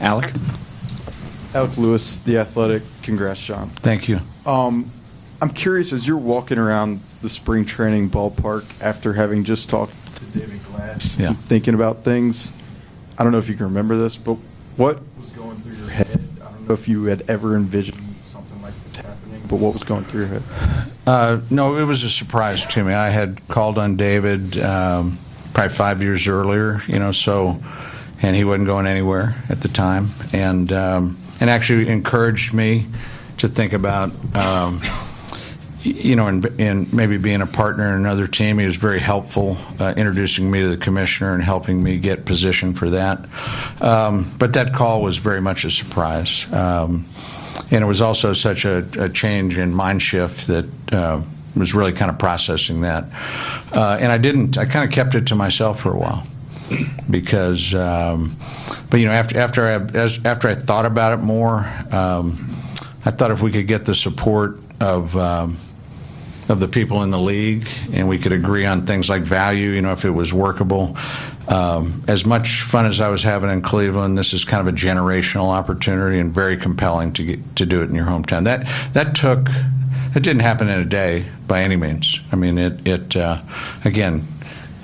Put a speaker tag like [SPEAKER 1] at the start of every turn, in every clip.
[SPEAKER 1] Alec?
[SPEAKER 2] Alec Lewis, The Athletic. Congrats, John.
[SPEAKER 3] Thank you.
[SPEAKER 2] I'm curious, as you're walking around the spring training ballpark after having just talked to David Glass, and thinking about things, I don't know if you can remember this, but what was going through your head? I don't know if you had ever envisioned something like this happening, but what was going through your head?
[SPEAKER 3] No, it was a surprise to me. I had called on David probably 5 years earlier, and he wasn't going anywhere at the time, and actually encouraged me to think about, and maybe being a partner in another team. He was very helpful, introducing me to the commissioner and helping me get positioned for that. But that call was very much a surprise. And it was also such a change in mind shift that was really kind of processing that. And I kind of kept it to myself for a while. Because, after I thought about it more, I thought if we could get the support of the people in the league and we could agree on things like value, if it was workable. As much fun as I was having in Cleveland, this is kind of a generational opportunity and very compelling to do it in your hometown. That didn't happen in a day by any means. I mean, again,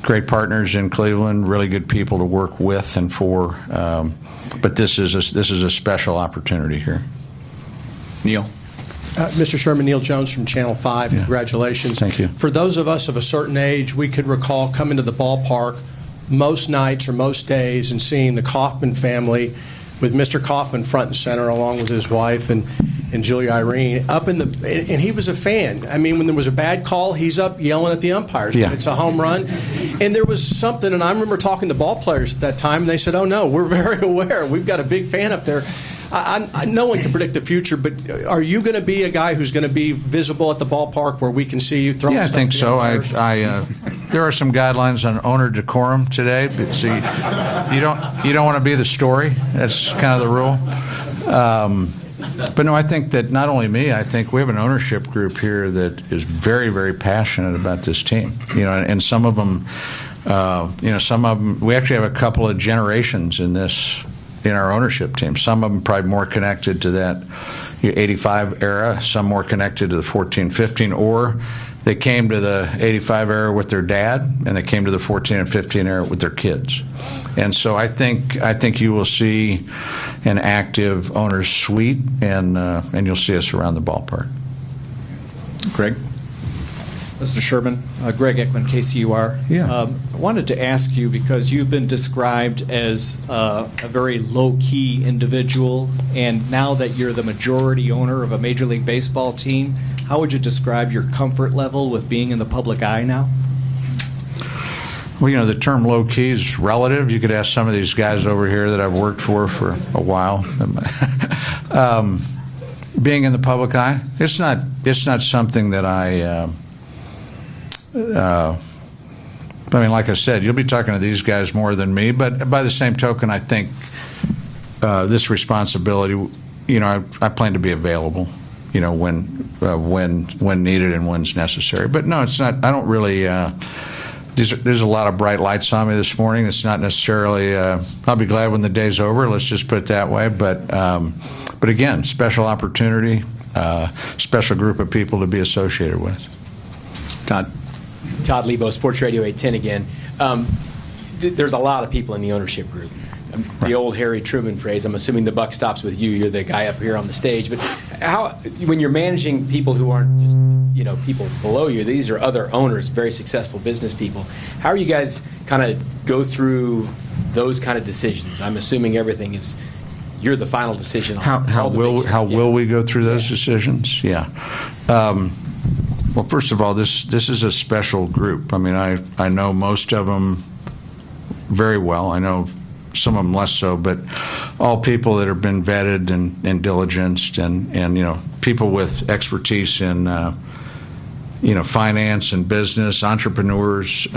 [SPEAKER 3] great partners in Cleveland, really good people to work with and for. But this is a special opportunity here.
[SPEAKER 1] Neil.
[SPEAKER 4] Mr. Sherman, Neil Jones from Channel 5.
[SPEAKER 3] Yeah.
[SPEAKER 4] Congratulations.
[SPEAKER 3] Thank you.
[SPEAKER 4] For those of us of a certain age, we could recall coming to the ballpark most nights or most days and seeing the Kauffman family with Mr. Kauffman front and center along with his wife and Julia Irene and he was a fan. I mean, when there was a bad call, he's up yelling at the umpires.
[SPEAKER 3] Yeah.
[SPEAKER 4] It's a home run. And there was something, and I remember talking to ball players at that time, and they said, oh, no, we're very aware. We've got a big fan up there. No one can predict the future, but are you going to be a guy who's going to be visible at the ballpark where we can see you throwing stuff?
[SPEAKER 3] Yeah, I think so. There are some guidelines on owner decorum today, but see, you don't want to be the story. That's kind of the rule. But no, I think that not only me, I think we have an ownership group here that is very, very passionate about this team. And some of them, we actually have a couple of generations in our ownership team. Some of them probably more connected to that 85 era, some more connected to the 14, 15, or they came to the 85 era with their dad, and they came to the 14 and 15 era with their kids. And so I think you will see an active owner's suite, and you'll see us around the ballpark.
[SPEAKER 1] Greg?
[SPEAKER 5] Mr. Sherman, Greg Ekman, KCUR.
[SPEAKER 3] Yeah.
[SPEAKER 5] I wanted to ask you, because you've been described as a very low-key individual, and now that you're the majority owner of a Major League Baseball team, how would you describe your comfort level with being in the public eye now?
[SPEAKER 3] Well, the term low-key is relative. You could ask some of these guys over here that I've worked for a while. Being in the public eye, it's not something that I mean, like I said, you'll be talking to these guys more than me, but by the same token, I think this responsibility, I plan to be available, when needed and when's necessary. But no, it's not. I don't really. There's a lot of bright lights on me this morning. It's not necessarily. I'll be glad when the day's over. Let's just put it that way. But again, special opportunity, special group of people to be associated with.
[SPEAKER 1] Todd
[SPEAKER 6] Lebo, Sports Radio 810 again. There's a lot of people in the ownership group. The old Harry Truman phrase, I'm assuming the buck stops with you. You're the guy up here on the stage. But when you're managing people who aren't just people below you, these are other owners, very successful business people. How are you guys kind of go through those kind of decisions? I'm assuming you're the final decision on
[SPEAKER 3] how will we go through those decisions? Yeah. Well, first of all, this is a special group. I mean, I know most of them very well. I know some of them less so, but all people that have been vetted and diligenced, and people with expertise in finance and business, entrepreneurs,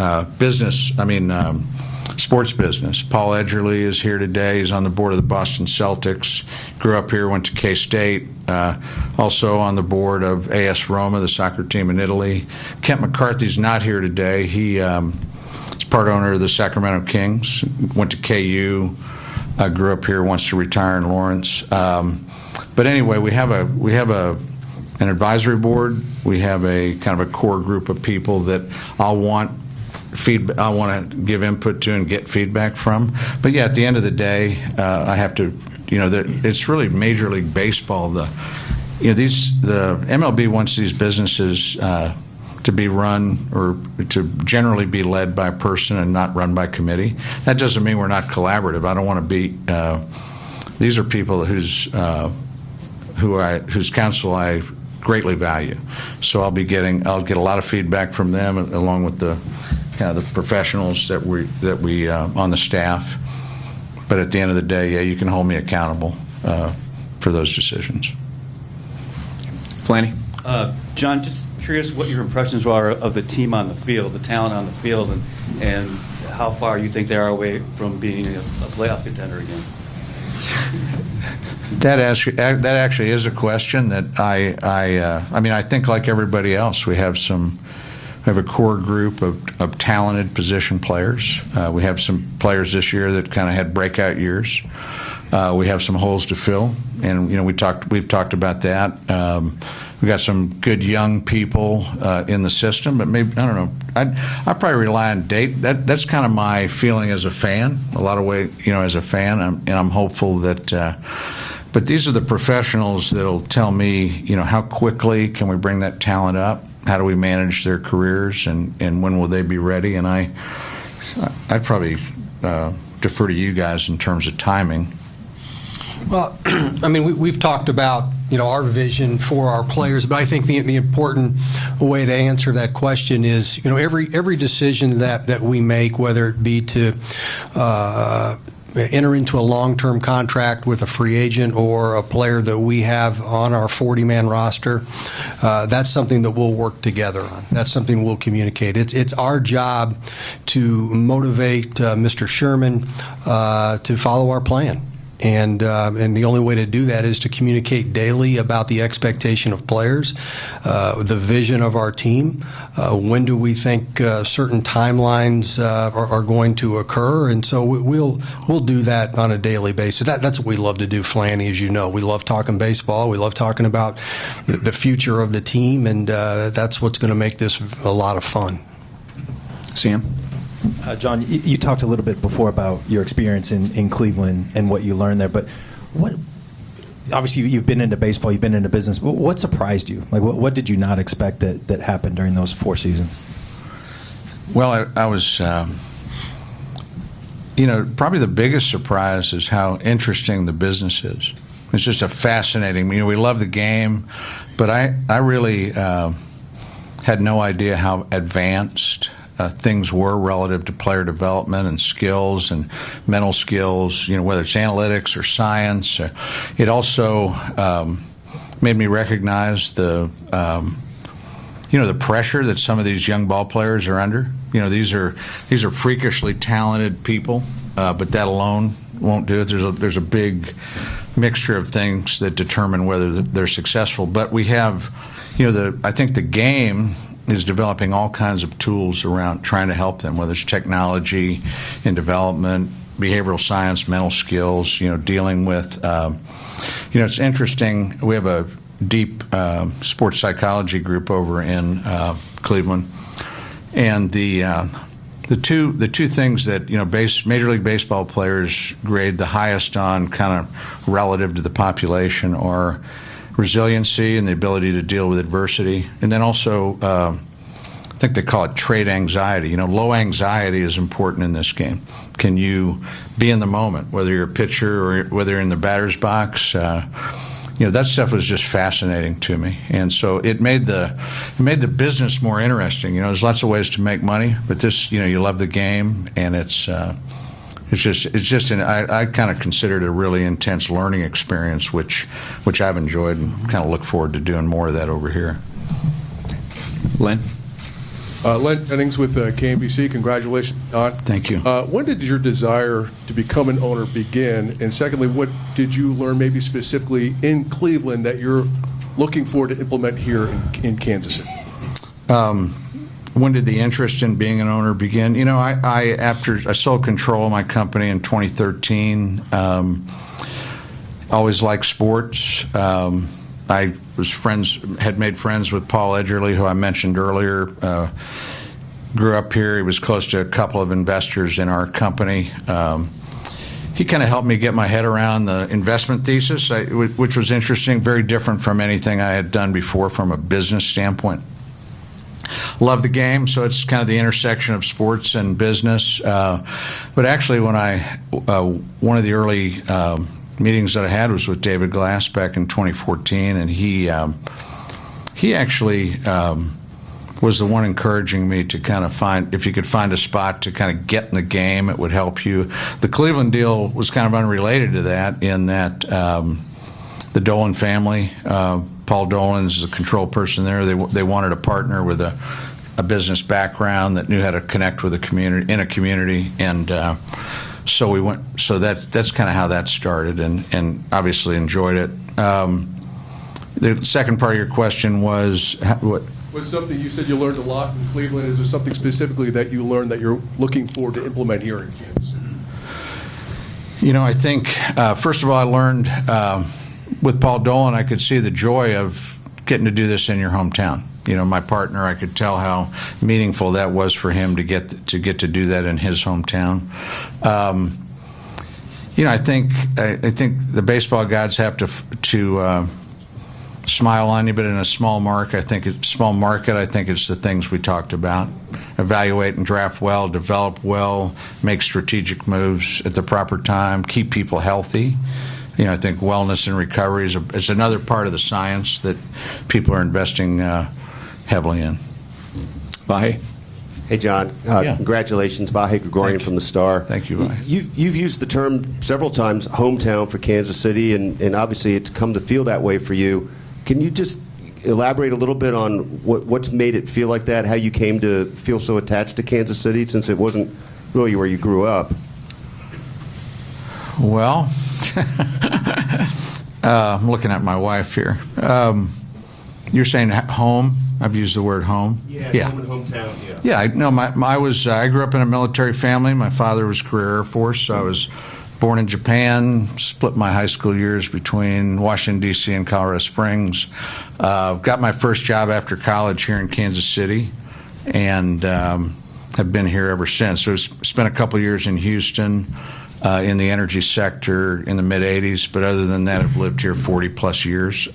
[SPEAKER 3] sports business. Paul Edgerly is here today. He's on the board of the Boston Celtics. Grew up here, went to K-State. Also on the board of AS Roma, the soccer team in Italy. Kent McCarthy's not here today. He is part owner of the Sacramento Kings. Went to KU. grew up here, wants to retire in Lawrence. But anyway, we have an advisory board. We have a kind of a core group of people that I want to give input to and get feedback from. But yeah, at the end of the day, I have to, it's really Major League Baseball. The MLB wants these businesses to be run or to generally be led by a person and not run by committee. That doesn't mean we're not collaborative. I don't want to be. These are people whose counsel I greatly value. So I'll get a lot of feedback from them, along with the professionals that we on the staff. But at the end of the day, yeah, you can hold me accountable for those decisions.
[SPEAKER 1] Flanny?
[SPEAKER 7] John, just curious what your impressions are of the team on the field, the talent on the field, and how far you think they are away from being a playoff contender again.
[SPEAKER 3] That actually is a question that I think like everybody else, we have a core group of talented position players. We have some players this year that kind of had breakout years. We have some holes to fill, and we've talked about that. We got some good young people in the system, but maybe I don't know. I probably rely on date. That's kind of my feeling as a fan. A lot of way, as a fan, and I'm hopeful that. But these are the professionals that'll tell me, how quickly can we bring that talent up? How do we manage their careers, and when will they be ready? And I'd probably defer to you guys in terms of timing.
[SPEAKER 4] Well, we've talked about our vision for our players, but I think the important way to answer that question is every decision that we make, whether it be to enter into a long-term contract with a free agent or a player that we have on our 40-man roster, that's something that we'll work together on. That's something we'll communicate. It's our job to motivate Mr. Sherman to follow our plan. And the only way to do that is to communicate daily about the expectation of players, the vision of our team. When do we think certain timelines are going to occur? And so we'll do that on a daily basis. That's what we love to do, Flanny, as you know. We love talking baseball. We love talking about the future of the team, and that's what's going to make this a lot of fun.
[SPEAKER 1] Sam?
[SPEAKER 8] John, you talked a little bit before about your experience in Cleveland and what you learned there, but obviously you've been into baseball, you've been into business. What surprised you? Like, what did you not expect that happened during those 4 seasons?
[SPEAKER 3] Well, I was, probably the biggest surprise is how interesting the business is. It's just a fascinating, we love the game, but I really had no idea how advanced things were relative to player development and skills and mental skills, whether it's analytics or science. It also made me recognize the pressure that some of these young ball players are under. These are freakishly talented people, but that alone won't do it. There's a big mixture of things that determine whether they're successful. But we have, I think the game is developing all kinds of tools around trying to help them, whether it's technology and development, behavioral science, mental skills, dealing with, it's interesting. We have a deep sports psychology group over in Cleveland, and the two things that, Major League Baseball players grade the highest on kind of relative to the population are resiliency and the ability to deal with adversity, and then also I think they call it trait anxiety. Low anxiety is important in this game. Can you be in the moment, whether you're a pitcher or whether you're in the batter's box? That stuff was just fascinating to me, and so it made the business more interesting. There's lots of ways to make money, but this, you love the game, and it's just I kind of consider it a really intense learning experience, which I've enjoyed, and kind of look forward to doing more of that over here.
[SPEAKER 1] Len?
[SPEAKER 9] Len Jennings with KMBC. Congratulations, Don.
[SPEAKER 3] Thank you.
[SPEAKER 9] When did your desire to become an owner begin? And secondly, what did you learn maybe specifically in Cleveland that you're looking forward to implement here in Kansas City?
[SPEAKER 3] when did the interest in being an owner begin? You know, after I sold control of my company in 2013, always liked sports. I had made friends with Paul Edgerly, who I mentioned earlier. Grew up here. He was close to a couple of investors in our company. He kind of helped me get my head around the investment thesis, which was interesting, very different from anything I had done before from a business standpoint. Love the game, so it's kind of the intersection of sports and business. But actually, when one of the early meetings that I had was with David Glass back in 2014, and he actually was the one encouraging me to kind of find, if you could find a spot to kind of get in the game, it would help you. The Cleveland deal was kind of unrelated to that, in that the Dolan family, Paul Dolan's the control person there. They wanted a partner with a business background that knew how to connect with a community, and so we went. So that's kind of how that started, and obviously enjoyed it. The second part of your question was what?
[SPEAKER 9] Was something you said you learned a lot in Cleveland? Is there something specifically that you learned that you're looking forward to implement here in Kansas City?
[SPEAKER 3] You know, I think first of all, I learned with Paul Dolan, I could see the joy of getting to do this in your hometown. You know, my partner, I could tell how meaningful that was for him to get to do that in his hometown. You know, I think the baseball gods have to smile on you, but in a small market, I think it's the things we talked about: evaluate and draft well, develop well, make strategic moves at the proper time, keep people healthy. You know, I think wellness and recovery is another part of the science that people are investing heavily in.
[SPEAKER 1] Vahe?
[SPEAKER 10] Hey, John.
[SPEAKER 3] Yeah.
[SPEAKER 10] Congratulations, Vahe Gregorian from the Star.
[SPEAKER 3] Thank you, Vahe.
[SPEAKER 10] You've used the term several times, hometown, for Kansas City, and obviously it's come to feel that way for you. Can you just elaborate a little bit on what's made it feel like that, how you came to feel so attached to Kansas City, since it wasn't really where you grew up?
[SPEAKER 3] Well, I'm looking at my wife here. You're saying home? I've used the word home.
[SPEAKER 10] Yeah. Home and hometown.
[SPEAKER 3] Yeah. I grew up in a military family. My father was career Air Force. So I was born in Japan. Split my high school years between Washington D.C. and Colorado Springs. Got my first job after college here in Kansas City, and have been here ever since. So spent a couple years in Houston. In the energy sector in the mid-'80s, but other than that, I've lived here 40-plus years.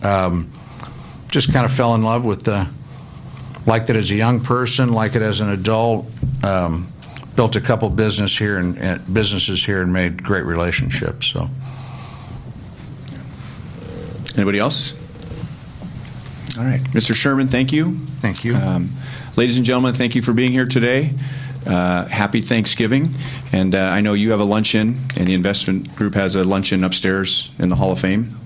[SPEAKER 3] Just kind of fell in love with liked it as a young person, like it as an adult. Built a couple businesses here and made great relationships. So,
[SPEAKER 1] Anybody else? All right. Mr. Sherman, thank you.
[SPEAKER 3] Thank you.
[SPEAKER 1] Ladies and gentlemen, thank you for being here today. Happy Thanksgiving. And I know you have a luncheon, and the investment group has a luncheon upstairs in the Hall of Fame,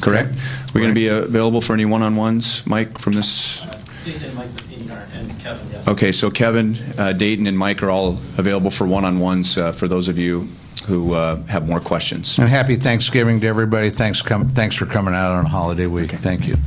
[SPEAKER 1] correct? We're going to be available for any one-on-ones, Mike, from this?
[SPEAKER 11] Dayton and Mike and Kevin, yes.
[SPEAKER 1] Okay, so Kevin, Dayton, and Mike are all available for one-on-ones for those of you who have more questions.
[SPEAKER 3] And happy Thanksgiving to everybody. Thanks for coming out on a holiday week.
[SPEAKER 1] Okay.
[SPEAKER 3] Thank you.